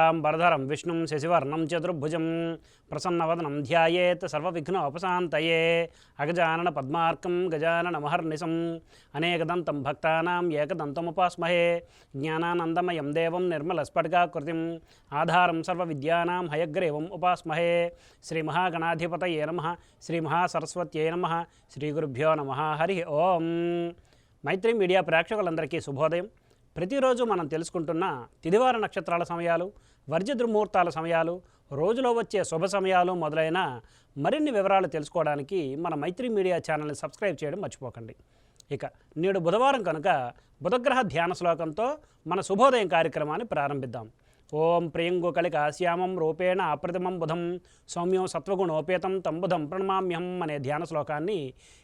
शुक्लांबरधरं विष्णुं शशिवर्णं चतुर्भुजं प्रसन्नवदनं ध्यायेत् सर्वविघ्नोपशान्तये अगजानन पद्मार्कं गजाननमहर्निशम् अनेकदन्तं भक्तानां एकदन्तमुपास्महे ज्ञानानन्दमयं देवं निर्मलस्फटिकाकृतिम् आधारं सर्वविद्यानां हयग्रीवम् उपास्महे श्रीमहागणाधिपतये नमः श्रीमहासरस्वत्यै नमः श्रीगुरुभ्यो नमः हरि ओं। మైత్రి మీడియా ప్రేక్షకులందరికీ శుభోదయం. ప్రతిరోజు మనం తెలుసుకుంటున్న తిదివార నక్షత్రాల సమయాలు, వర్జ దుర్ముహూర్తాల సమయాలు, రోజులో వచ్చే శుభ సమయాలు మొదలైన మరిన్ని వివరాలు తెలుసుకోవడానికి మన మైత్రి మీడియా ఛానల్ని సబ్స్క్రైబ్ చేయడం మర్చిపోకండి. ఇక నేడు బుధవారం కనుక బుధగ్రహ ధ్యాన శ్లోకంతో మన శుభోదయం కార్యక్రమాన్ని ప్రారంభిద్దాం. ఓం ప్రియంగుకళికాశ్యామం రూపేణ అప్రతిమం బుధం సౌమ్యం సత్వగుణోపేతం తం బుధం ప్రణమామ్యం అనే ధ్యాన శ్లోకాన్ని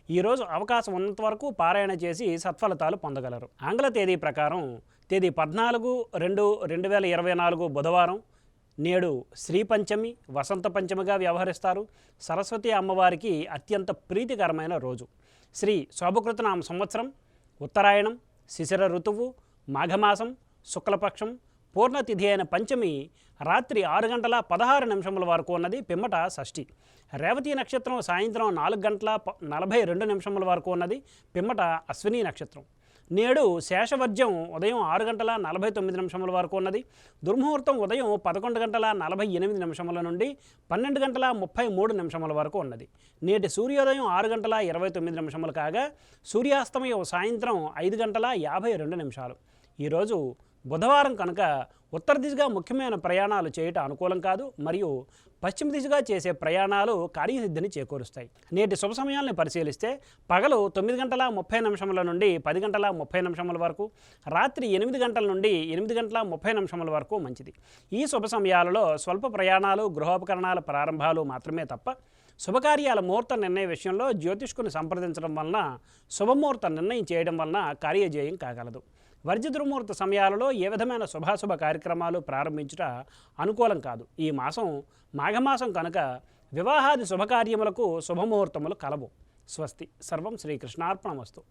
ఈరోజు అవకాశం ఉన్నంత వరకు పారాయణ చేసి సత్ఫలితాలు పొందగలరు. ఆంగ్ల తేదీ ప్రకారం తేదీ 14/2/2024 బుధవారం. నేడు శ్రీ పంచమి, వసంత పంచమిగా వ్యవహరిస్తారు. సరస్వతి అమ్మవారికి అత్యంత ప్రీతికరమైన రోజు. శ్రీ శోభకృతనామ సంవత్సరం, ఉత్తరాయణం, శిశిర ఋతువు, మాఘమాసం, శుక్లపక్షం, పూర్ణతిథి అయిన పంచమి రాత్రి 6:16 వరకు ఉన్నది. పిమ్మట షష్ఠి. రేవతి నక్షత్రం సాయంత్రం 4:42 వరకు ఉన్నది. పిమ్మట అశ్విని నక్షత్రం. నేడు శేషవర్జ్యం ఉదయం 6:49 వరకు ఉన్నది. దుర్ముహూర్తం ఉదయం 11:48 నుండి 12:33 వరకు ఉన్నది. నేటి సూర్యోదయం 6:29 కాగా సూర్యాస్తమయం సాయంత్రం 5:52. ఈరోజు బుధవారం కనుక ఉత్తర దిశగా ముఖ్యమైన ప్రయాణాలు చేయటం అనుకూలం కాదు. మరియు పశ్చిమ దిశగా చేసే ప్రయాణాలు కార్యసిద్ధిని చేకూరుస్తాయి. నేటి శుభ సమయాల్ని పరిశీలిస్తే పగలు 9:30 నుండి 10:30 వరకు, రాత్రి 8 గంటల నుండి 8:30 వరకు మంచిది. ఈ శుభ సమయాలలో స్వల్ప ప్రయాణాలు, గృహోపకరణాల ప్రారంభాలు మాత్రమే తప్ప శుభకార్యాల ముహూర్త నిర్ణయ విషయంలో జ్యోతిష్కుని సంప్రదించడం వలన శుభముహూర్త నిర్ణయం చేయడం వలన కార్యజయం కాగలదు. వర్జ దుర్ముహూర్త సమయాలలో ఏ విధమైన శుభాశుభ కార్యక్రమాలు ప్రారంభించుట అనుకూలం కాదు. ఈ మాసం మాఘమాసం కనుక వివాహాది శుభకార్యములకు శుభముహూర్తములు కలవు. స్వస్తి. సర్వం శ్రీకృష్ణార్పణమస్తు.